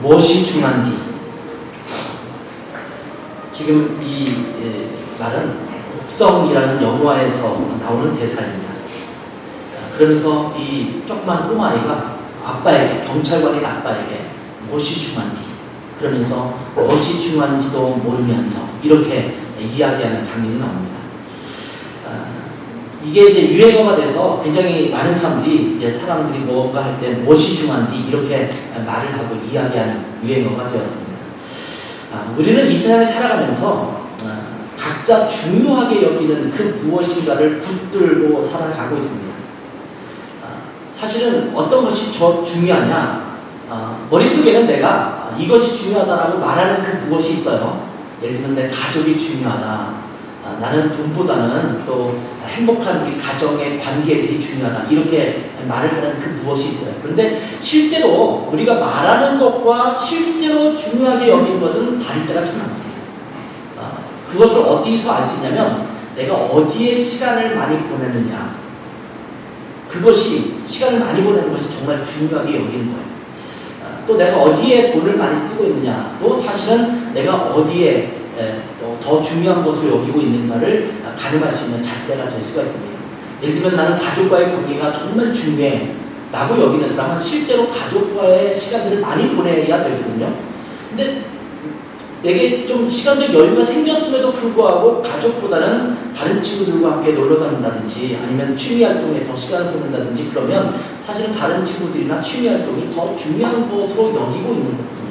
무엇이 중요한디? 지금 이 말은 곡성이라는 영화에서 나오는 대사입니다. 그러면서 이 조그만 꼬마아이가 아빠에게, 경찰관인 아빠에게 무엇이 중요한디? 그러면서 무엇이 중요한지도 모르면서 이렇게 이야기하는 장면이 나옵니다. 이게 이제 유행어가 돼서 굉장히 많은 사람들이 이제 사람들이 뭔가 할 때 무엇이 중요한디 이렇게 말을 하고 이야기하는 유행어가 되었습니다. 우리는 이 세상에 살아가면서 각자 중요하게 여기는 그 무엇인가를 붙들고 살아가고 있습니다. 사실은 어떤 것이 중요하냐? 머릿속에는 내가 이것이 중요하다라고 말하는 그 무엇이 있어요. 예를 들면 내 가족이 중요하다. 나는 돈보다는 또 행복한 우리 가정의 관계들이 중요하다. 이렇게 말을 하는 그 무엇이 있어요. 그런데 실제로 우리가 말하는 것과 실제로 중요하게 여기는 것은 다를 때가 참 많습니다. 그것을 어디서 알 수 있냐면 내가 어디에 시간을 많이 보내느냐. 그것이 시간을 많이 보내는 것이 정말 중요하게 여기는 거예요. 또 내가 어디에 돈을 많이 쓰고 있느냐. 또 사실은 내가 어디에 더 중요한 것을 여기고 있는가를 가늠할 수 있는 잣대가 될 수가 있습니다. 예를 들면 나는 가족과의 관계가 정말 중요해 라고 여기는 사람은 실제로 가족과의 시간들을 많이 보내야 되거든요. 근데 내게 좀 시간적 여유가 생겼음에도 불구하고 가족보다는 다른 친구들과 함께 놀러 다닌다든지 아니면 취미 활동에 더 시간을 보낸다든지 그러면 사실은 다른 친구들이나 취미 활동이 더 중요한 것으로 여기고 있는 거거든요.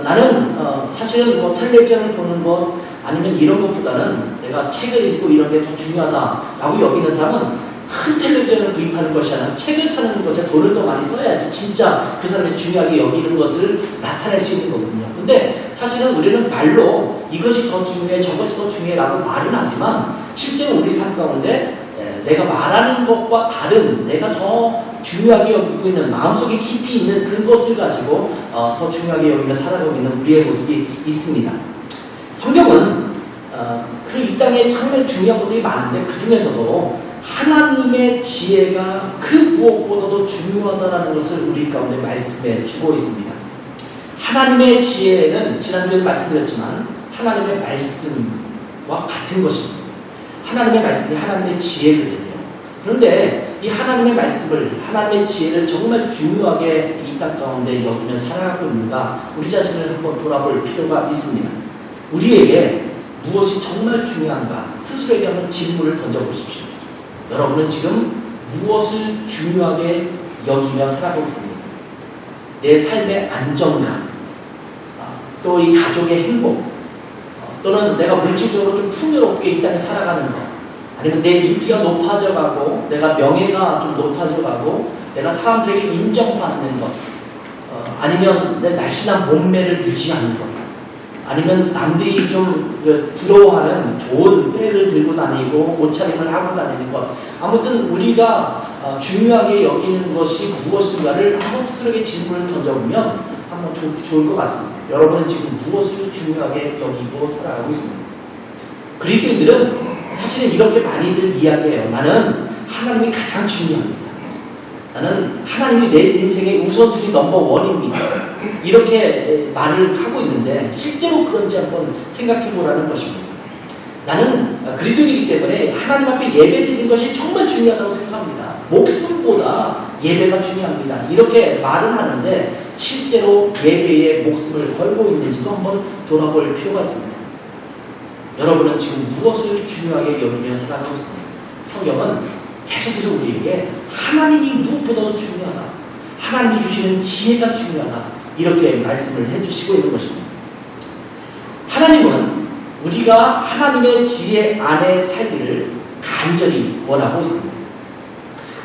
나는 사실은 뭐 텔레비전을 보는 것 아니면 이런 것보다는 내가 책을 읽고 이런 게 더 중요하다라고 여기는 사람은 큰 텔레비전을 구입하는 것이 아니라 책을 사는 것에 돈을 더 많이 써야지 진짜 그 사람이 중요하게 여기는 것을 나타낼 수 있는 거거든요. 근데 사실은 우리는 말로 이것이 더 중요해 저것이 더 중요해라고 말은 하지만 실제로 우리 삶 가운데 내가 말하는 것과 다른 내가 더 중요하게 여기고 있는 마음속에 깊이 있는 그것을 가지고 더 중요하게 여기며 살아가고 있는 우리의 모습이 있습니다. 성경은 그 이 땅에 정말 중요한 것들이 많은데 그 중에서도 하나님의 지혜가 그 무엇보다도 중요하다는 것을 우리 가운데 말씀해 주고 있습니다. 하나님의 지혜는 지난주에 말씀드렸지만 하나님의 말씀과 같은 것입니다. 하나님의 말씀이 하나님의 지혜거든요. 그런데 이 하나님의 말씀을, 하나님의 지혜를 정말 중요하게 이 땅 가운데 여기며 살아가고 있는가 우리 자신을 한번 돌아볼 필요가 있습니다. 우리에게 무엇이 정말 중요한가 스스로에게 한번 질문을 던져보십시오. 여러분은 지금 무엇을 중요하게 여기며 살아가고 있습니다. 내 삶의 안정감, 또 이 가족의 행복, 또는 내가 물질적으로 좀 풍요롭게 이 땅에 살아가는 것, 아니면 내 인기가 높아져가고 내가 명예가 좀 높아져가고 내가 사람들에게 인정받는 것, 아니면 내 날씬한 몸매를 유지하는 것, 아니면 남들이 좀 부러워하는 좋은 백을 들고 다니고 옷차림을 하고 다니는 것, 아무튼 우리가 중요하게 여기는 것이 무엇인가를 한번 스스로에게 질문을 던져보면 한번 좋을 것 같습니다. 여러분은 지금 무엇을 중요하게 여기고 살아가고 있습니다. 그리스도인들은 사실은 이렇게 많이들 이야기해요. 나는 하나님이 가장 중요합니다. 나는 하나님이 내 인생의 우선순위 넘버원입니다. 이렇게 말을 하고 있는데 실제로 그런지 한번 생각해 보라는 것입니다. 나는 그리스도인이기 때문에 하나님 앞에 예배 드리는 것이 정말 중요하다고 생각합니다. 목숨보다 예배가 중요합니다. 이렇게 말을 하는데 실제로 예배에 목숨을 걸고 있는지도 한번 돌아볼 필요가 있습니다. 여러분은 지금 무엇을 중요하게 여기며 살아가고 있습니다. 성경은 계속해서 우리에게 하나님이 무엇보다도 중요하다. 하나님이 주시는 지혜가 중요하다. 이렇게 말씀을 해주시고 있는 것입니다. 하나님은 우리가 하나님의 지혜 안에 살기를 간절히 원하고 있습니다.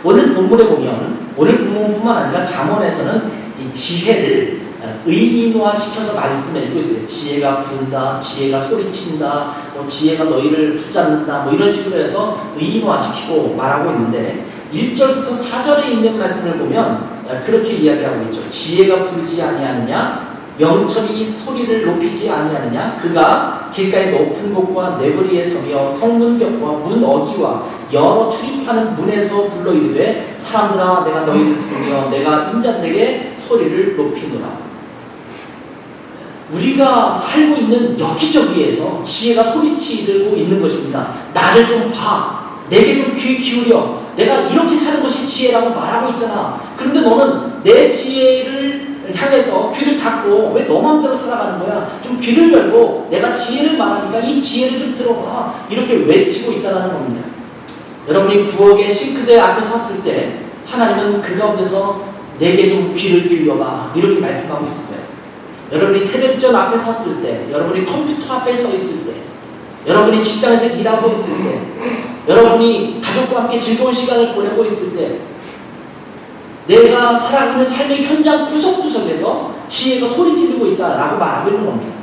오늘 본문에 보면 오늘 본문뿐만 아니라 잠언에서는 이 지혜를 의인화시켜서 말씀해주고 있어요. 지혜가 부른다, 지혜가 소리친다, 지혜가 너희를 붙잡는다, 이런 식으로 해서 의인화시키고 말하고 있는데 1절부터 4절에 있는 말씀을 보면 그렇게 이야기하고 있죠. 지혜가 부르지 아니하느냐, 명철이 소리를 높이지 아니하느냐, 그가 길가의 높은 곳과 내거리에 서며 성문격과 문 어귀와 여러 출입하는 문에서 불러 이르되 사람들아 내가 너희를 부르며 내가 인자들에게 소리를 높이노라. 우리가 살고 있는 여기저기에서 지혜가 소리치고 있는 것입니다. 나를 좀 봐. 내게 좀 귀 기울여. 내가 이렇게 사는 것이 지혜라고 말하고 있잖아. 그런데 너는 내 지혜를 향해서 귀를 닫고 왜 너 마음대로 살아가는 거야? 좀 귀를 열고 내가 지혜를 말하니까 이 지혜를 좀 들어봐. 이렇게 외치고 있다는 겁니다. 여러분이 부엌의 싱크대 앞에 섰을 때 하나님은 그 가운데서 내게 좀 귀를 기울여봐. 이렇게 말씀하고 있을 거예요. 여러분이 텔레비전 앞에 섰을 때, 여러분이 컴퓨터 앞에 서 있을 때, 여러분이 직장에서 일하고 있을 때, 여러분이 가족과 함께 즐거운 시간을 보내고 있을 때, 내가 살아가는 삶의 현장 구석구석에서 지혜가 소리지르고 있다라고 말하고 있는 겁니다.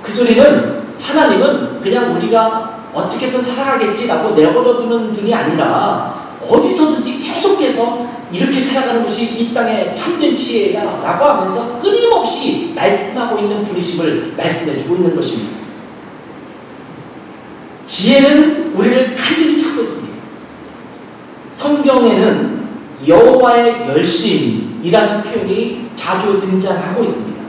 그 소리는 하나님은 그냥 우리가 어떻게든 살아가겠지라고 내버려두는 분이 아니라 어디서든지 계속해서 이렇게 살아가는 것이 이 땅의 참된 지혜야 라고 하면서 끊임없이 말씀하고 있는 분이심을 말씀해주고 있는 것입니다. 지혜는 우리를 간절히 찾고 있습니다. 성경에는 여호와의 열심이라는 표현이 자주 등장하고 있습니다.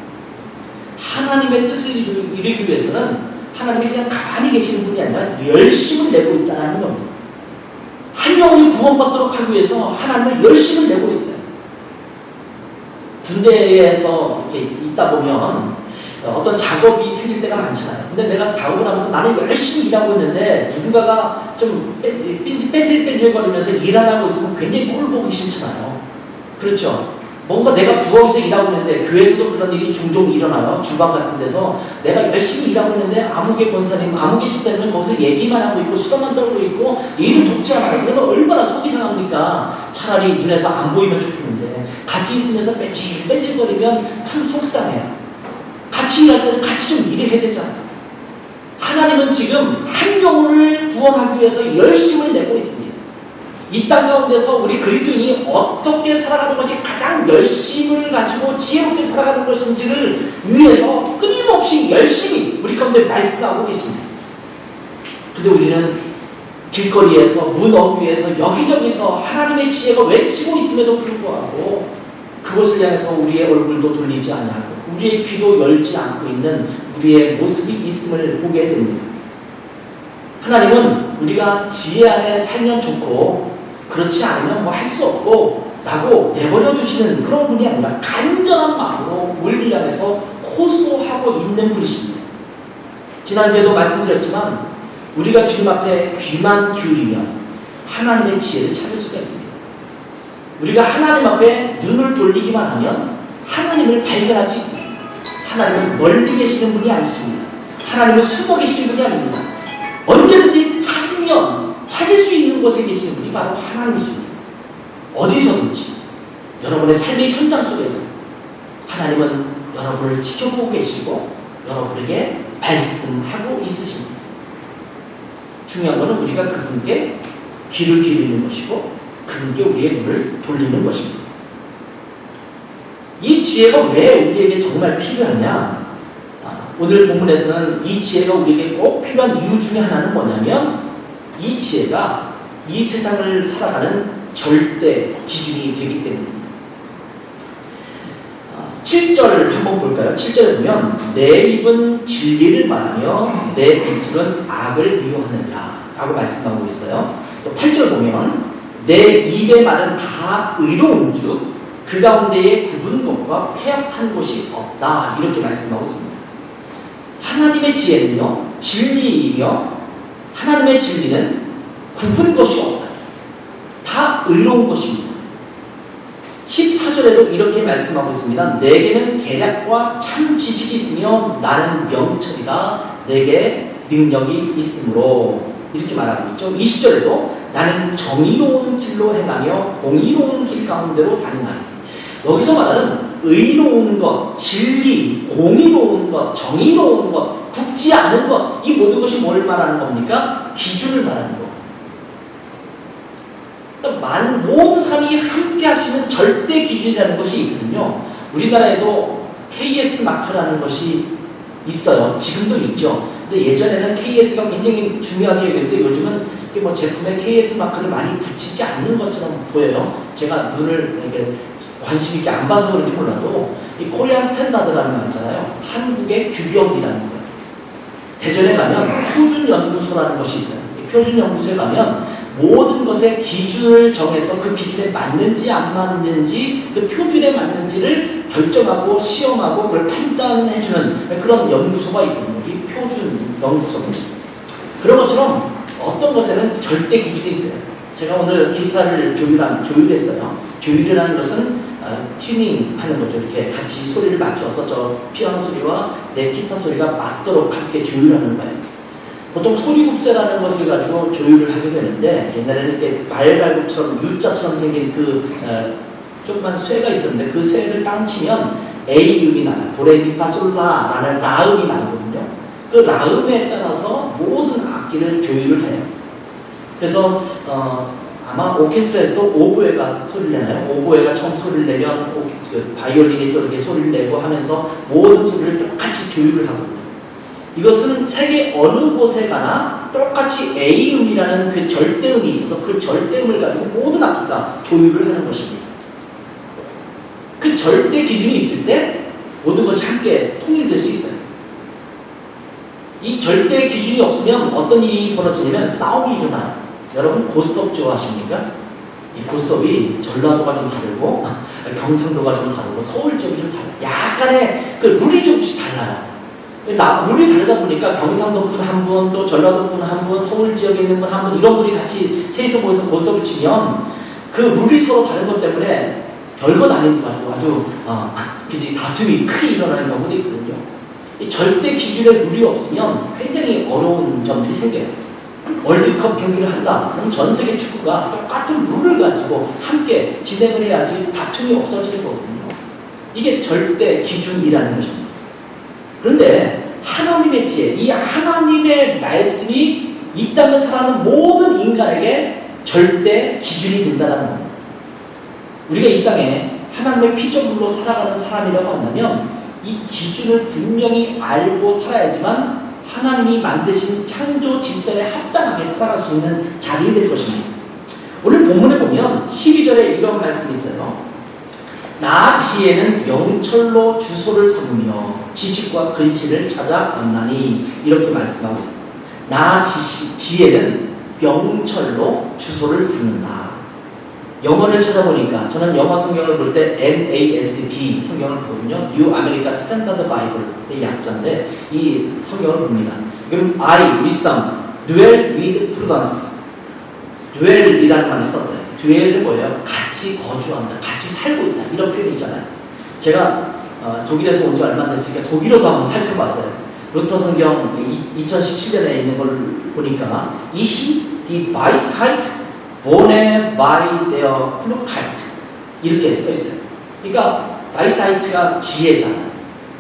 하나님의 뜻을 이루기 위해서는 하나님이 그냥 가만히 계시는 분이 아니라 열심을 내고 있다는 겁니다. 한 영혼이 구원받도록 하기 위해서 하나님은 열심을 내고 있어요. 군대에서 이렇게 있다 보면 어떤 작업이 생길 때가 많잖아요. 근데 내가 사고를 하면서 나는 열심히 일하고 있는데 누군가가 좀 뺀질뺀질거리면서 일 안 하고 있으면 굉장히 꼴 보기 싫잖아요. 그렇죠? 뭔가 내가 부엌에서 일하고 있는데 교회에서도 그런 일이 종종 일어나요. 주방 같은 데서 내가 열심히 일하고 있는데 아무개 권사님, 아무개 집사님은 거기서 얘기만 하고 있고 수다만 떨고 있고 일을 돕지 않아요. 그러면 얼마나 속이 상합니까? 차라리 눈에서 안 보이면 좋겠는데 같이 있으면서 뺀질뺀질거리면 참 속상해요. 같이 일할 때는 같이 좀 일해야 되잖아요. 하나님은 지금 한 영혼을 구원하기 위해서 열심을 내고 있습니다. 이 땅 가운데서 우리 그리스도인이 어떻게 살아가는 것이 가장 열심을 가지고 지혜롭게 살아가는 것인지를 위해서 끊임없이 열심히 우리 가운데 말씀하고 계십니다. 근데 우리는 길거리에서, 문 어귀에서, 여기저기서 하나님의 지혜가 외치고 있음에도 불구하고 그것을 향해서 우리의 얼굴도 돌리지 않고 우리의 귀도 열지 않고 있는 우리의 모습이 있음을 보게 됩니다. 하나님은 우리가 지혜 안에 살면 좋고 그렇지 않으면 뭐 할 수 없고 라고 내버려 두시는 그런 분이 아니라 간절한 마음으로 우리를 향해서 호소하고 있는 분이십니다. 지난주에도 말씀드렸지만 우리가 주님 앞에 귀만 기울이면 하나님의 지혜를 찾을 수가 있습니다. 우리가 하나님 앞에 눈을 돌리기만 하면 하나님을 발견할 수 있습니다. 하나님은 멀리 계시는 분이 아니십니다. 하나님은 숨어 계신 분이 아닙니다. 언제든지 찾으면 찾을 수 있는 곳에 계시는 분이 바로 하나님이십니다. 어디서든지 여러분의 삶의 현장 속에서 하나님은 여러분을 지켜보고 계시고 여러분에게 말씀하고 있으십니다. 중요한 것은 우리가 그분께 귀를 기울이는 것이고 그분께 우리의 눈을 돌리는 것입니다. 이 지혜가 왜 우리에게 정말 필요하냐? 오늘 본문에서는 이 지혜가 우리에게 꼭 필요한 이유 중에 하나는 뭐냐면 이 지혜가 이 세상을 살아가는 절대 기준이 되기 때문입니다. 7절 한번 볼까요? 7절에 보면 내 입은 진리를 말하며 내 입술은 악을 미워하느니라 라고 말씀하고 있어요. 또 8절 보면 내 입의 말은 다 의로운 즉 그 가운데에 굽은 곳과 폐역한 곳이 없다 이렇게 말씀하고 있습니다. 하나님의 지혜는요 진리이며 하나님의 진리는 굽은 것이 없어요. 다 의로운 것입니다. 14절에도 이렇게 말씀하고 있습니다. 내게는 계략과 참 지식이 있으며 나는 명철이다. 내게 능력이 있으므로 이렇게 말하고 있죠. 20절에도 나는 정의로운 길로 행하며 공의로운 길 가운데로 다니나니 여기서 말하는 의로운 것, 진리, 공의로운 것, 정의로운 것, 굽지 않은 것 이 모든 것이 뭘 말하는 겁니까? 기준을 말하는 것. 그러니까 모든 사람이 함께 할 수 있는 절대 기준이라는 것이 있거든요. 우리나라에도 KS 마크라는 것이 있어요. 지금도 있죠. 근데 예전에는 KS가 굉장히 중요하게 여겼는데 요즘은 이렇게 뭐 제품에 KS 마크를 많이 붙이지 않는 것처럼 보여요. 제가 눈을 이렇게 관심 있게 안 봐서 그런지 몰라도 이 코리안 스탠다드라는 말 있잖아요. 한국의 규격이라는 거예요. 대전에 가면 표준연구소라는 것이 있어요. 이 표준연구소에 가면 모든 것의 기준을 정해서 그 기준에 맞는지 안 맞는지 그 표준에 맞는지를 결정하고 시험하고 그걸 판단해주는 그런 연구소가 있거든요. 이 표준연구소. 그런 것처럼 어떤 것에는 절대 기준이 있어요. 제가 오늘 기타를 조율했어요. 조율이라는 것은 튜닝하는 거죠. 이렇게 같이 소리를 맞춰서 저 피아노 소리와 내 기타 소리가 맞도록 함께 조율하는 거예요. 보통 소리굽새라는 것을 가지고 조율을 하게 되는데 옛날에는 이렇게 발갈굽처럼 U자처럼 생긴 조그만 쇠가 있었는데 그 쇠를 땅 치면 A음이 나요. 도레미파솔라라는 라음이 나거든요. 그 라음에 따라서 모든 악기를 조율을 해요. 그래서 아마 오케스트라에서도 오보에가 소리를 내나요? 오보에가 처음 소리를 내면 바이올린이 또 이렇게 소리를 내고 하면서 모든 소리를 똑같이 조율을 하거든요. 이것은 세계 어느 곳에 가나 똑같이 A음이라는 그 절대음이 있어서 그 절대음을 가지고 모든 악기가 조율을 하는 것입니다. 그 절대 기준이 있을 때 모든 것이 함께 통일될 수 있어요. 이 절대 기준이 없으면 어떤 일이 벌어지냐면 싸움이 일어나요. 여러분 고스톱 좋아하십니까? 이 고스톱이 전라도가 좀 다르고 경상도가 좀 다르고 서울 지역이 좀 다르고 약간의 그 룰이 조금씩 달라요. 룰이 다르다 보니까 경상도 분 한 분, 또 전라도 분 한 분, 서울 지역에 있는 분 한 분 이런 분이 같이 셋이서 모여서 고스톱을 치면 그 룰이 서로 다른 것 때문에 별것 아닌 것 가지고 아주 굉장히 다툼이 크게 일어나는 경우도 있거든요. 이 절대 기준의 룰이 없으면 굉장히 어려운 점들이 생겨요. 월드컵 경기를 한다. 그럼 전 세계 축구가 똑같은 룰을 가지고 함께 진행을 해야지 다툼이 없어지는 거거든요. 이게 절대 기준이라는 것입니다. 그런데 하나님의 지혜, 이 하나님의 말씀이 이 땅을 살아가는 모든 인간에게 절대 기준이 된다는 겁니다. 우리가 이 땅에 하나님의 피조물로 살아가는 사람이라고 한다면 이 기준을 분명히 알고 살아야지만 하나님이 만드신 창조 질서에 합당하게 살아갈 수 있는 자리가 될 것입니다. 오늘 본문에 보면 12절에 이런 말씀이 있어요. 나 지혜는 명철로 주소를 삼으며 지식과 근시를 찾아 얻나니 이렇게 말씀하고 있습니다. 나 지혜는 명철로 주소를 삼는다. 영어를 찾아보니까 저는 영어 성경을 볼 때 NASB 성경을 보거든요. New American Standard Bible의 약자인데 이 성경을 봅니다. 그럼 I, wisdom, dwell with prudence. dwell이라는 말이 썼어요. dwell은 뭐예요? 같이 거주한다, 같이 살고 있다 이런 표현이잖아요. 제가 독일에서 온 지 얼마 안 됐으니까 독일어도 한번 살펴봤어요. 루터 성경 2017년에 있는 걸 보니까 이히 die Weisheit wohne bei der Klugheit 이렇게 써 있어요. 그러니까 Weisheit가 지혜잖아요.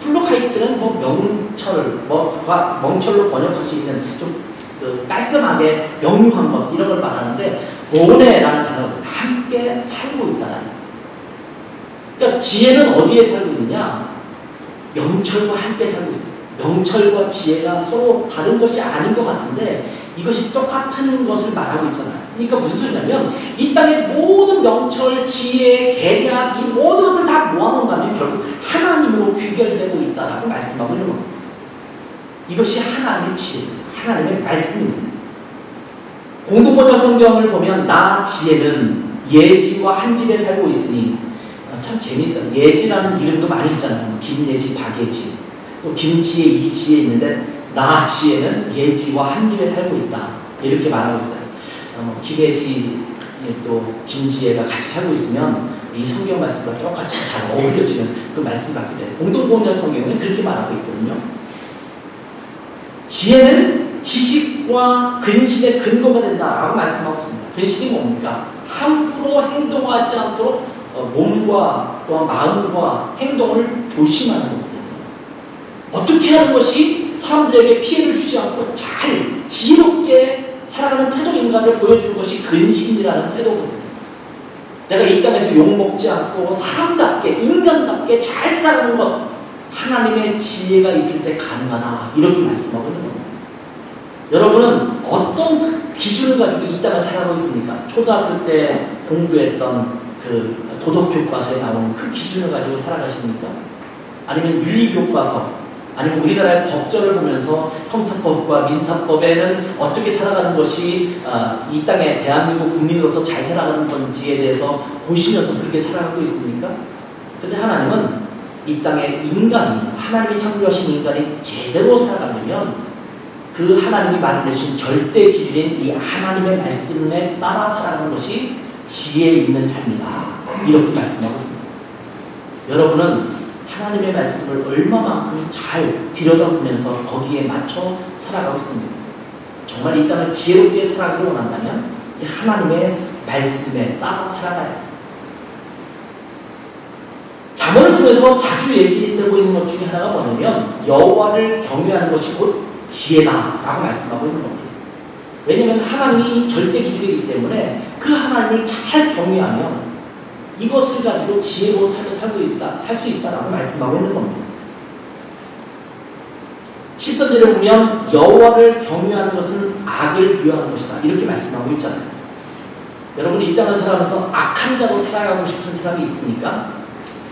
Klugheit는 뭐 명철, 멍철로 번역할 수 있는 좀 깔끔하게 명료한 것 이런 걸 말하는데 wohne라는 단어가 함께 살고 있다는. 그러니까 지혜는 어디에 살고 있느냐? 명철과 함께 살고 있습니다. 명철과 지혜가 서로 다른 것이 아닌 것 같은데 이것이 똑같은 것을 말하고 있잖아요. 그러니까 무슨 소리냐면 이 땅의 모든 명철, 지혜, 계략 이 모든 것들 다 모아놓는다면 결국 하나님으로 귀결되고 있다라고 말씀하고 있는 겁니다. 이것이 하나님의 지혜, 하나님의 말씀입니다. 공동번역 성경을 보면 나 지혜는 예지와 한 집에 살고 있으니 참 재밌어요. 예지라는 이름도 많이 있잖아요. 김예지, 박예지, 또 김지혜, 이지혜 있는데 나 지혜는 예지와 한 집에 살고 있다 이렇게 말하고 있어요. 김예지 또 김지혜가 같이 살고 있으면 이 성경 말씀과 똑같이 잘 어울려지는 그 말씀 같게 돼요. 공동번역 성경은 그렇게 말하고 있거든요. 지혜는 지식과 근신의 근거가 된다라고 말씀하고 있습니다. 근신이 뭡니까? 함부로 행동하지 않도록 몸과 또한 마음과 행동을 조심하는 거거든요. 어떻게 하는 것이 사람들에게 피해를 주지 않고 잘 지혜롭게 살아가는 태도인가를 보여주는 것이 근신이라는 태도거든요. 내가 이 땅에서 욕먹지 않고 사람답게 인간답게 잘 살아가는 것 하나님의 지혜가 있을 때 가능하다 이렇게 말씀하고 있는 겁니다. 여러분은 어떤 기준을 가지고 이 땅을 살아가고 있습니까? 초등학교 때 공부했던 그 도덕 교과서에 나오는 그 기준을 가지고 살아가십니까? 아니면 윤리 교과서, 아니면 우리나라의 법전을 보면서 형사법과 민사법에는 어떻게 살아가는 것이 이 땅에 대한민국 국민으로서 잘 살아가는 건지에 대해서 보시면서 그렇게 살아가고 있습니까? 근데 하나님은 이 땅에 인간이, 하나님이 창조하신 인간이 제대로 살아가려면 그 하나님이 마련해 주신 절대 기준인 이 하나님의 말씀에 따라 살아가는 것이 지혜 있는 삶이다. 이렇게 말씀하고 있습니다. 여러분은 하나님의 말씀을 얼마만큼 잘 들여다보면서 거기에 맞춰 살아가고 있습니다. 정말 이 땅을 지혜롭게 살아가길 원한다면 이 하나님의 말씀에 따라 살아가야 합니다. 잠언을 통해서 자주 얘기되고 있는 것 중에 하나가 뭐냐면 여호와를 경외하는 것이 곧 지혜다라고 말씀하고 있는 겁니다. 왜냐하면 하나님이 절대 기준이기 때문에 그 하나님을 잘 경외하면 이것을 가지고 지혜로운 삶을 살 수 있다라고 말씀하고 있는 겁니다. 10절에 보면 여호와를 경외하는 것은 악을 미워하는 것이다. 이렇게 말씀하고 있잖아요. 여러분이 이 땅을 살아가면서 악한 자로 살아가고 싶은 사람이 있습니까?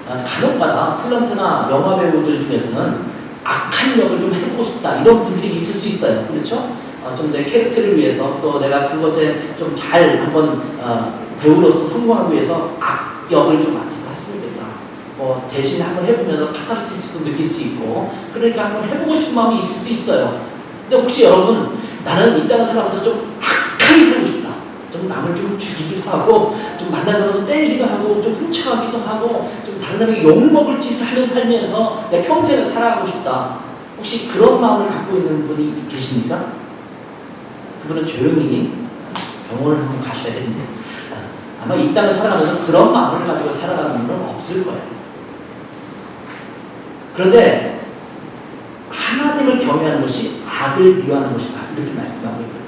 간혹가다 탤런트나 영화 배우들 중에서는 악한 역을 좀 해보고 싶다 이런 분들이 있을 수 있어요. 그렇죠? 좀 내 캐릭터를 위해서 또 내가 그것에 좀 잘 한번 배우로서 성공하기 위해서 악역을 좀 맡아서 했으면 된다. 대신 한번 해보면서 카타르시스도 느낄 수 있고 그러니까 한번 해보고 싶은 마음이 있을 수 있어요. 근데 혹시 여러분 나는 이 땅을 살아가면서 좀 악하게 살고 싶다. 좀 남을 좀 죽이기도 하고 좀 만난 사람도 때리기도 하고 좀 훔쳐가기도 하고 좀 다른 사람에게 욕먹을 짓을 하며 살면서 내 평생을 살아가고 싶다. 혹시 그런 마음을 갖고 있는 분이 계십니까? 그분은 조용히 병원을 한번 가셔야 되는데 아마 이 땅을 살아가면서 그런 마음을 가지고 살아가는 분은 없을 거예요. 그런데 하나님을 경외하는 것이 악을 미워하는 것이다. 이렇게 말씀하고 있거든요.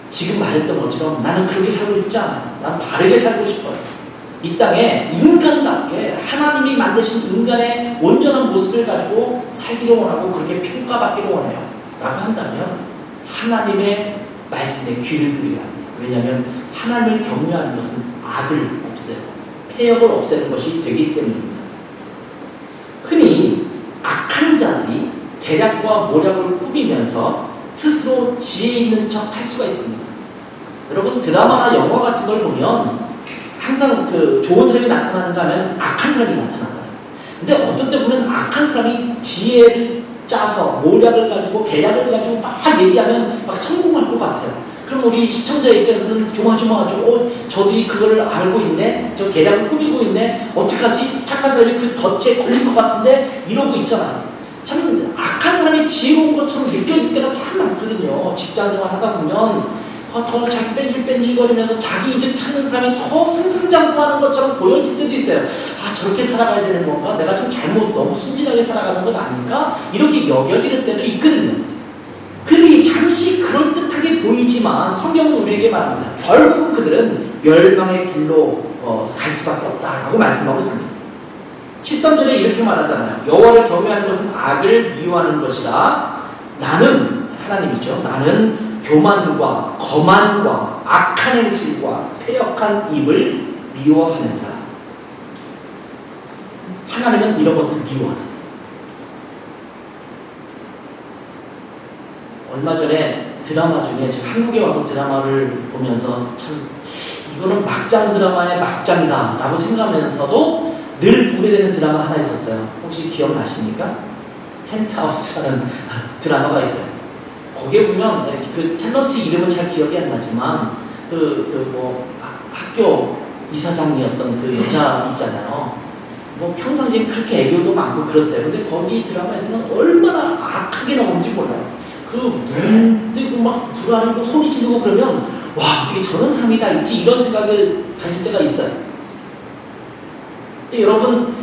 지금 말했던 것처럼 나는 그렇게 살고 싶지 않아요. 난 바르게 살고 싶어요. 이 땅에 인간답게 하나님이 만드신 인간의 온전한 모습을 가지고 살기를 원하고 그렇게 평가받기를 원해요. 라고 한다면 하나님의 말씀에 귀를 기울여야 합니다. 왜냐하면 하나님을 경외하는 것은 악을 없애고 폐역을 없애는 것이 되기 때문입니다. 흔히 악한 자들이 계략과 모략을 꾸미면서 스스로 지혜 있는 척 할 수가 있습니다. 여러분 드라마나 영화 같은 걸 보면 항상 그 좋은 사람이 나타나는가 하면 악한 사람이 나타나잖아요. 근데 어떤 때 보면 악한 사람이 지혜를 짜서 모략을 가지고 계략을 가지고 막 얘기하면 막 성공할 것 같아요. 그럼 우리 시청자 입장에서는 조마조마하죠. 저들이 그걸 알고 있네? 저 계략을 꾸미고 있네? 어떡하지? 착한 사람이 그 덫에 걸릴 것 같은데? 이러고 있잖아요. 참 악한 사람이 지혜로운 것처럼 느껴질 때가 참 많거든요. 직장생활 하다 보면 더 자기 뺀질뺀질거리면서 자기 이득 찾는 사람이 더 승승장구하는 것처럼 보여질 때도 있어요. 저렇게 살아가야 되는 건가? 내가 좀 잘못 너무 순진하게 살아가는 것 아닌가? 이렇게 여겨지는 때도 있거든요. 그들이 잠시 그럴듯하게 보이지만 성경은 우리에게 말합니다. 결국 그들은 멸망의 길로 갈 수밖에 없다라고 말씀하고 있습니다. 13절에 이렇게 말하잖아요. 여호와를 경외하는 것은 악을 미워하는 것이라. 나는 하나님이죠. 나는 교만과 거만과 악한 행실과 패역한 입을 미워하느니라. 하나님은 이런 것들을 미워하세요. 얼마 전에 드라마 중에 제가 한국에 와서 드라마를 보면서 참 이거는 막장 드라마의 막장이다 라고 생각하면서도 늘 보게 되는 드라마 하나 있었어요. 혹시 기억나십니까? 펜트하우스라는 드라마가 있어요. 거기에 보면 그 탤런트 이름은 잘 기억이 안 나지만 학교 이사장이었던 그 여자 있잖아요. 평상시에 그렇게 애교도 많고 그렇대요. 근데 거기 드라마에서는 얼마나 악하게 나오는지 몰라요. 눈 뜨고 막 불안하고 소리 지르고 그러면 와 어떻게 저런 사람이 다 있지 이런 생각을 가질 때가 있어요. 근데 여러분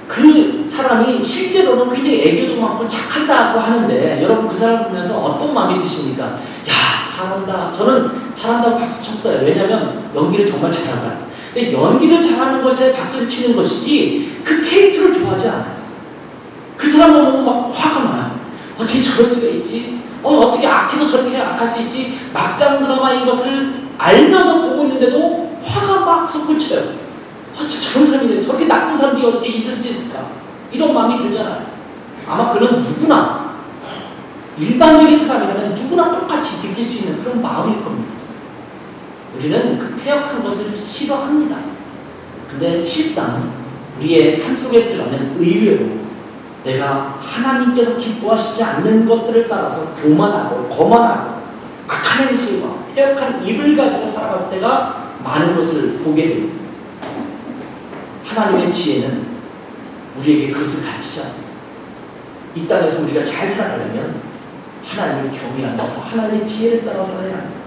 그 사람이 실제로는 굉장히 애교도 많고 착하다고 하는데 여러분 그 사람 보면서 어떤 마음이 드십니까? 야 잘한다. 저는 잘한다고 박수 쳤어요. 왜냐하면 연기를 정말 잘하잖아요. 근데 연기를 잘하는 것에 박수를 치는 것이지 그 캐릭터를 좋아하지 않아요. 그 사람을 보면 막 화가 나요. 어떻게 저럴 수가 있지? 어떻게 악해도 저렇게 악할 수 있지? 막장 드라마인 것을 알면서 보고 있는데도 화가 막 솟구쳐요. 저런 사람이 저렇게 나쁜 사람이 어떻게 있을 수 있을까? 이런 마음이 들잖아요. 아마 그는 누구나 일반적인 사람이라면 누구나 똑같이 느낄 수 있는 그런 마음일 겁니다. 우리는 그 폐역한 것을 싫어합니다. 근데 실상 우리의 삶 속에 들어가면 의외로 내가 하나님께서 기뻐하시지 않는 것들을 따라서 교만하고 거만하고 악한 행실과 폐역한 입을 가지고 살아갈 때가 많은 것을 보게 됩니다. 하나님의 지혜는 우리에게 그것을 가르치지 않습니다. 이 땅에서 우리가 잘 살아가려면 하나님을 경외하면서 하나님의 지혜를 따라 살아야 합니다.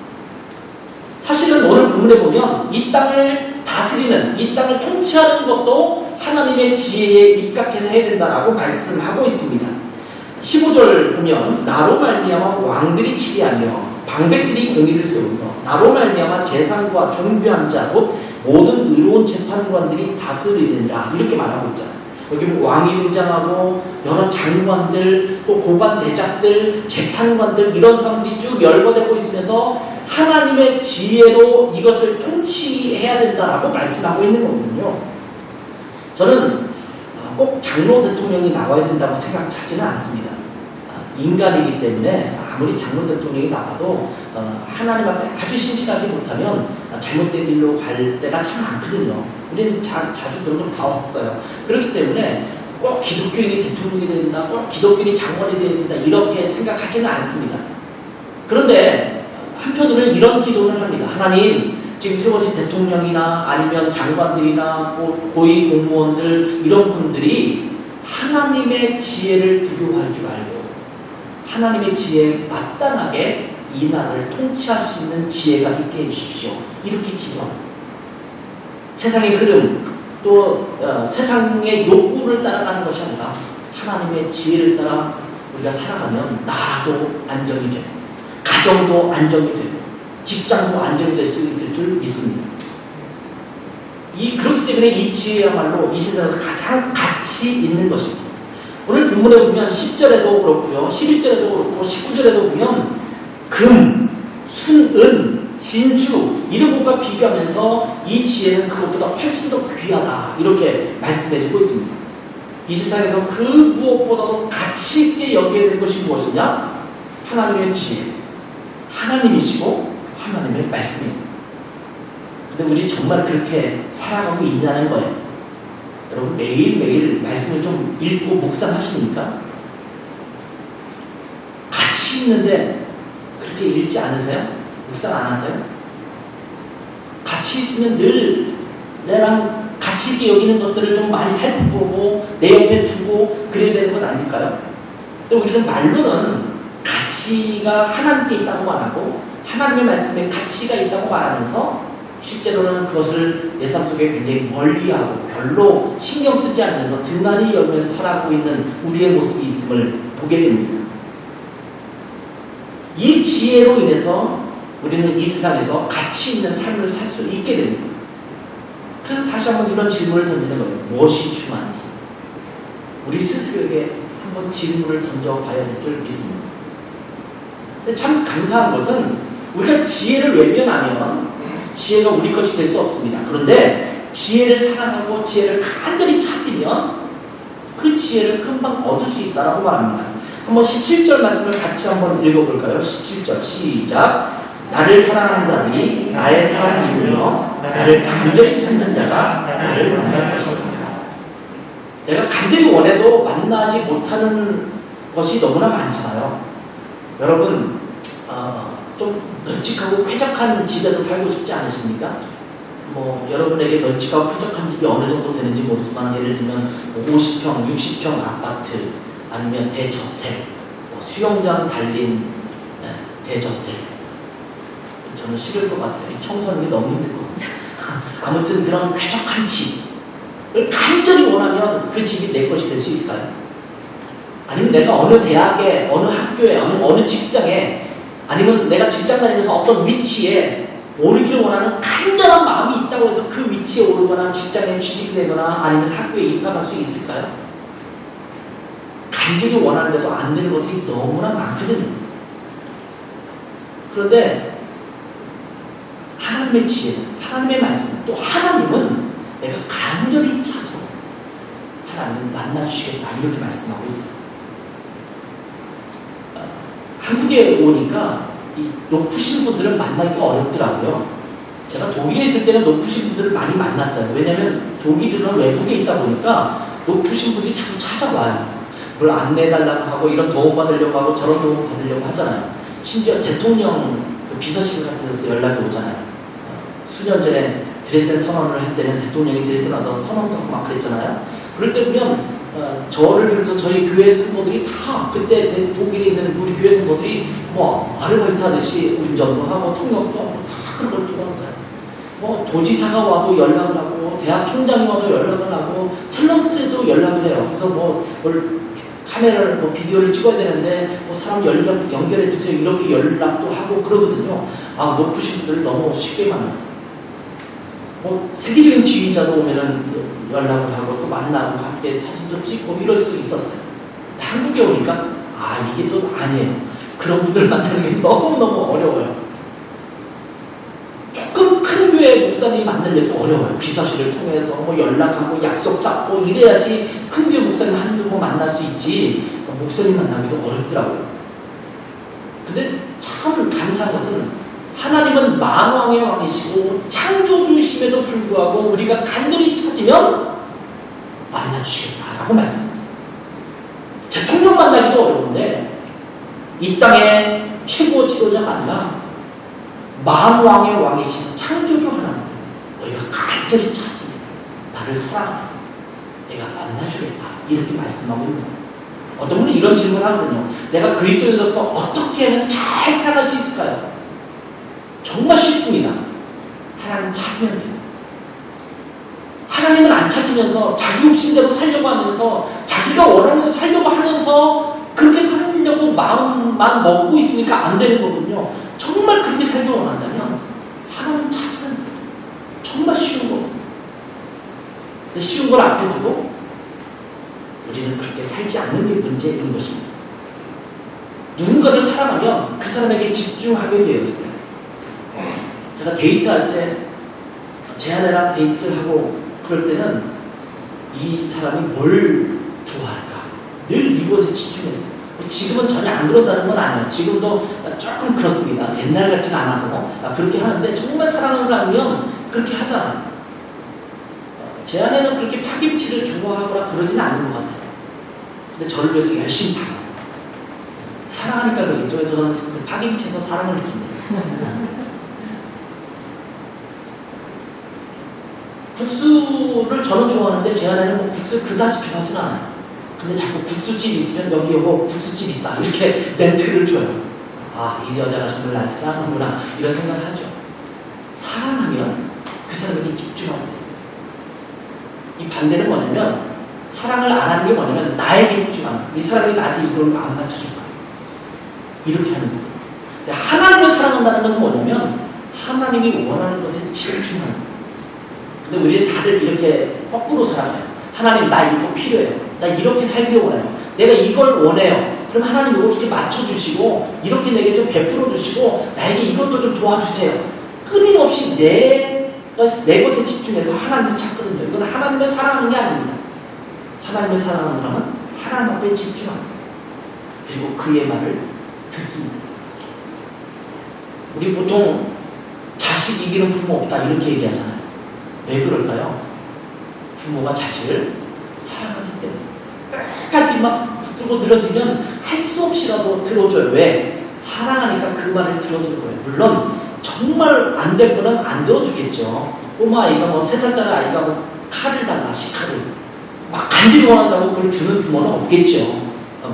사실은 오늘 본문에 보면 이 땅을 다스리는, 이 땅을 통치하는 것도 하나님의 지혜에 입각해서 해야 된다라고 말씀하고 있습니다. 15절 보면 나로 말미암아 왕들이 치리하며 방백들이 공의를 세우며 나로 말미암아 재상과 존귀한 자 곧 모든 의로운 재판관들이 다스리느니라 이렇게 말하고 있잖아요. 여기 왕이 등장하고 여러 장관들 또 고관 대작들 재판관들 이런 사람들이 쭉 열거되고 있으면서 하나님의 지혜로 이것을 통치해야 된다라고 말씀하고 있는 거거든요. 저는 꼭 장로 대통령이 나와야 된다고 생각하지는 않습니다. 인간이기 때문에 아무리 장로 대통령이 나와도 하나님 앞에 아주 신실하지 못하면 잘못된 길로 갈 때가 참 많거든요. 우리는 자주 그런 걸 봐왔어요. 그렇기 때문에 꼭 기독교인이 대통령이 돼야 된다, 꼭 기독교인이 장관이 돼야 된다 이렇게 생각하지는 않습니다. 그런데 한편으로는 이런 기도를 합니다. 하나님, 지금 세워진 대통령이나 아니면 장관들이나 고위 공무원들 이런 분들이 하나님의 지혜를 두려워할 줄 알고 하나님의 지혜에 마땅하게 이 나라를 통치할 수 있는 지혜가 있게 해주십시오. 이렇게 기도합니다. 세상의 흐름, 또 세상의 욕구를 따라가는 것이 아니라 하나님의 지혜를 따라 우리가 살아가면 나라도 안정이 되고 가정도 안정이 되고 직장도 안정이 될 수 있을 줄 믿습니다. 그렇기 때문에 이 지혜야말로 이 세상에서 가장 가치 있는 것입니다. 오늘 본문에 보면 10절에도 그렇고요, 11절에도 그렇고 19절에도 보면 금, 순, 은, 진주 이런 것과 비교하면서 이 지혜는 그것보다 훨씬 더 귀하다 이렇게 말씀해주고 있습니다. 이 세상에서 그 무엇보다도 가치 있게 여겨야 될 것이 무엇이냐? 하나님의 지혜, 하나님이시고 하나님의 말씀입니다. 근데 우리 정말 그렇게 살아가고 있냐는 거예요. 여러분 매일매일 말씀을 좀 읽고 묵상하십니까? 가치 있는데 그렇게 읽지 않으세요? 묵상 안 하세요? 가치 있으면 늘 내랑 가치 있게 여기는 것들을 좀 많이 살펴보고 내 옆에 두고 그래야 되는 것 아닐까요? 근데 우리는 말로는 가치가 하나님께 있다고 말하고 하나님의 말씀에 가치가 있다고 말하면서 실제로는 그것을 내 삶 속에 굉장히 멀리하고 별로 신경 쓰지 않으면서 등한히 여기면서 살아가고 있는 우리의 모습이 있음을 보게 됩니다. 이 지혜로 인해서 우리는 이 세상에서 가치 있는 삶을 살 수 있게 됩니다. 그래서 다시 한번 이런 질문을 던지는 거예요. 무엇이 중요한지? 우리 스스로에게 한번 질문을 던져봐야 될 줄 믿습니다. 근데 참 감사한 것은 우리가 지혜를 외면하면 지혜가 우리 것이 될 수 없습니다. 그런데 지혜를 사랑하고 지혜를 간절히 찾으면 그 지혜를 금방 얻을 수 있다고 말합니다. 한번 17절 말씀을 같이 한번 읽어볼까요? 17절 시작. 나를 사랑하는 자들이 나의 사랑을 이루며 나를 간절히 찾는 자가 나를 만날 것이다. 내가 간절히 원해도 만나지 못하는 것이 너무나 많잖아요. 여러분 좀 널찍하고 쾌적한 집에서 살고 싶지 않으십니까? 여러분에게 널찍하고 쾌적한 집이 어느 정도 되는지 모르지만 예를 들면 50평, 60평 아파트 아니면 대저택, 수영장 달린 대저택. 저는 싫을 것 같아요. 청소하는 게 너무 힘들거든요. 아무튼 그런 쾌적한 집을 간절히 원하면 그 집이 내 것이 될 수 있을까요? 아니면 내가 어느 대학에, 어느 학교에, 어느 직장에 아니면 내가 직장 다니면서 어떤 위치에 오르기를 원하는 간절한 마음이 있다고 해서 그 위치에 오르거나 직장에 취직되거나 아니면 학교에 입학할 수 있을까요? 간절히 원하는데도 안 되는 것들이 너무나 많거든요. 그런데 하나님의 지혜, 하나님의 말씀, 또 하나님은 내가 간절히 찾아 하나님을 만나주시겠다 이렇게 말씀하고 있어요. 한국에 오니까 이 높으신 분들을 만나기가 어렵더라고요. 제가 독일에 있을 때는 높으신 분들을 많이 만났어요. 왜냐면 독일은 외국에 있다 보니까 높으신 분들이 자꾸 찾아와요. 그걸 안내해달라고 하고 이런 도움 받으려고 하고 저런 도움 받으려고 하잖아요. 심지어 대통령 그 비서실 같은 데서 연락이 오잖아요. 수년 전에 드레스덴 선언을 할 때는 대통령이 드레스덴 와서 선언도 하고 막 그랬잖아요. 그럴 때 보면 저를 비롯해서 저희 교회 성도들이 다 그때 독일에 있는 우리 교회 성도들이 뭐 아르바이트 하듯이 운전도 하고 통역도 하고 다 그런 걸 도왔어요. 뭐 도지사가 와도 연락을 하고 대학 총장이 와도 연락을 하고 탤런트도 연락을 해요. 그래서 뭐 카메라를 뭐 비디오를 찍어야 되는데 뭐 사람 연결해 주세요 이렇게 연락도 하고 그러거든요. 아 높으신 분들을 너무 쉽게 만났어요. 뭐 세계적인 지휘자도 오면은 연락을 하고 또 만나고 함께 사진도 찍고 이럴 수 있었어요. 한국에 오니까 아 이게 또 아니에요. 그런 분들 만나는 게 너무너무 어려워요. 조금 큰 교회 목사님 만나려도 어려워요. 비서실을 통해서 뭐 연락하고 약속 잡고 이래야지 큰 교회 목사님 한두 번 만날 수 있지 목사님 만나기도 어렵더라고요. 근데 참 감사한 것은 하나님은 만왕의 왕이시고 창조주이심에도 불구하고 우리가 간절히 찾으면 만나주시겠다라고 말씀하세요. 대통령 만나기도 어려운데 이 땅의 최고 지도자가 아니라 만왕의 왕이신 창조주 하나님 너희가 간절히 찾으면 나를 사랑하면 내가 만나주겠다 이렇게 말씀하고 있는 거예요. 어떤 분은 이런 질문을 하거든요. 내가 그리스도인으로서 어떻게 하면 잘 살아갈 수 있을까요? 정말 쉽습니다. 하나님 찾으면 돼요. 하나님은 안 찾으면서 자기 욕심대로 살려고 하면서 자기가 원하는 대로 살려고 하면서 그렇게 살려고 마음만 먹고 있으니까 안 되는 거거든요. 정말 그렇게 살기 원한다면 하나님 찾으면 돼요. 정말 쉬운 거거든요. 근데 쉬운 걸 앞에 두고 우리는 그렇게 살지 않는 게 문제인 것입니다. 누군가를 사랑하면 그 사람에게 집중하게 되어 있어요. 제가 데이트할 때 제 아내랑 데이트를 하고 그럴 때는 이 사람이 뭘 좋아할까 늘 이것에 집중했어요. 지금은 전혀 안 그런다는 건 아니에요. 지금도 조금 그렇습니다. 옛날 같지는 않아도 그렇게 하는데 정말 사랑하는 사람이면 그렇게 하잖아요. 제 아내는 그렇게 파김치를 좋아하거나 그러지는 않는 것 같아요. 근데 저를 위해서 열심히 다 사랑하니까 그러겠죠. 그래서 저는 파김치에서 사랑을 느낍니다. 국수를 저는 좋아하는데 제 아내는 뭐 국수를 그다지 좋아하진 않아요. 근데 자꾸 국수집이 있으면 여기 여보 국수집 있다 이렇게 멘트를 줘요. 아, 이 여자가 정말 날 사랑하는구나 이런 생각을 하죠. 사랑하면 그 사람에게 집중하게 됐어요. 이 반대는 뭐냐면 사랑을 안 하는 게 뭐냐면 나에게 집중하는 거예요. 이 사람이 나한테 이걸 안 맞춰줄 거야. 이렇게 하는 거예요. 하나님을 사랑한다는 것은 뭐냐면 하나님이 원하는 것에 집중하는 거예요. 근데 우리는 다들 이렇게 거꾸로 살아가요. 하나님 나 이거 필요해요. 나 이렇게 살기 원해요. 내가 이걸 원해요. 그럼 하나님 이걸 이렇게 맞춰주시고 이렇게 내게 좀 베풀어 주시고 나에게 이것도 좀 도와주세요. 끊임없이 내 것에 집중해서 하나님을 찾거든요. 이건 하나님을 사랑하는 게 아닙니다. 하나님을 사랑하는 사람은 하나님 앞에 집중합니다. 그리고 그의 말을 듣습니다. 우리 보통 자식 이기는 부모 없다 이렇게 얘기하잖아요. 왜 그럴까요? 부모가 자식을 사랑하기 때문에 끝까지 막 붙들고 늘어지면 할 수 없이라도 들어줘요. 왜? 사랑하니까 그 말을 들어주는 거예요. 물론 정말 안 될 거는 안 들어주겠죠. 꼬마 아이가 뭐 3살짜리 아이가 뭐 칼을 달라 식칼을 막 간질이 원한다고 그걸 주는 부모는 없겠죠.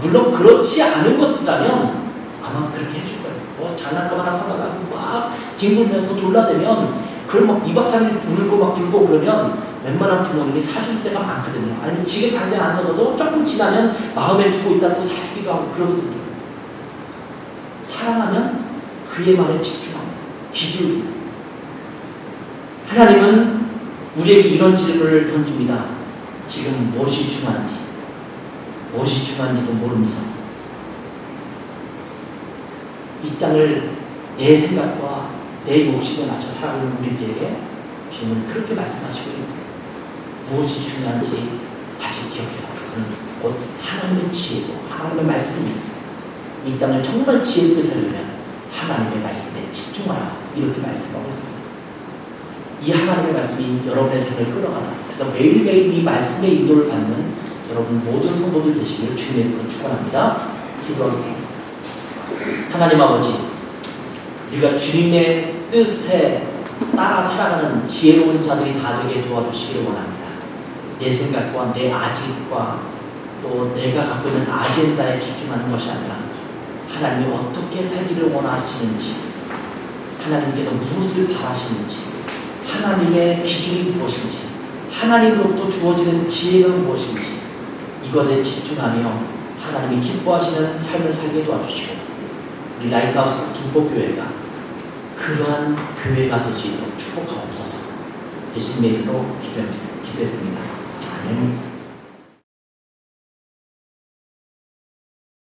물론 그렇지 않은 것들이라면 아마 그렇게 해줄 거예요. 뭐 장난감 하나 사다가 막 뒹굴면서 졸라대면 그걸 막 2박 3일 울고 막 굴고 그러면 웬만한 부모님이 사줄 때가 많거든요. 아니면 지금 당장 안 사줘도 조금 지나면 마음에 두고 있다 또 사주기도 하고 그러거든요. 사랑하면 그의 말에 집중합니다. 귀 기울입니다. 하나님은 우리에게 이런 질문을 던집니다. 지금 무엇이 중요한지, 무엇이 중요한지도 모르면서 이 땅을 내 생각과 내 욕심에 맞춰 살아가는 우리들에게 주님은 그렇게 말씀하시고 있는 무엇이 중요한지 다시 기억해라. 그것은 곧 하나님의 지혜고 하나님의 말씀이 이 땅을 정말 지혜롭게 살려면 하나님의 말씀에 집중하라. 이렇게 말씀하고 있습니다. 이 하나님의 말씀이 여러분의 삶을 끌어가라. 그래서 매일매일 이 말씀의 인도를 받는 여러분 모든 성도들 되시기를 주님의 이름으로 축원합니다. 기도하겠습니다. 하나님 아버지, 우리가 주님의 뜻에 따라 살아가는 지혜로운 자들이 다 되게 도와주시기를 원합니다. 내 생각과 내 아집과 또 내가 갖고 있는 아젠다에 집중하는 것이 아니라 하나님이 어떻게 살기를 원하시는지, 하나님께서 무엇을 바라시는지, 하나님의 기준이 무엇인지, 하나님으로부터 주어지는 지혜가 무엇인지 이것에 집중하며 하나님이 기뻐하시는 삶을 살게 도와주시고 우리 라이트하우스 김포교회가 그러한 교회가 될 수 있도록 축복하옵소서. 예수님의 이름으로 기도했습니다. 아멘.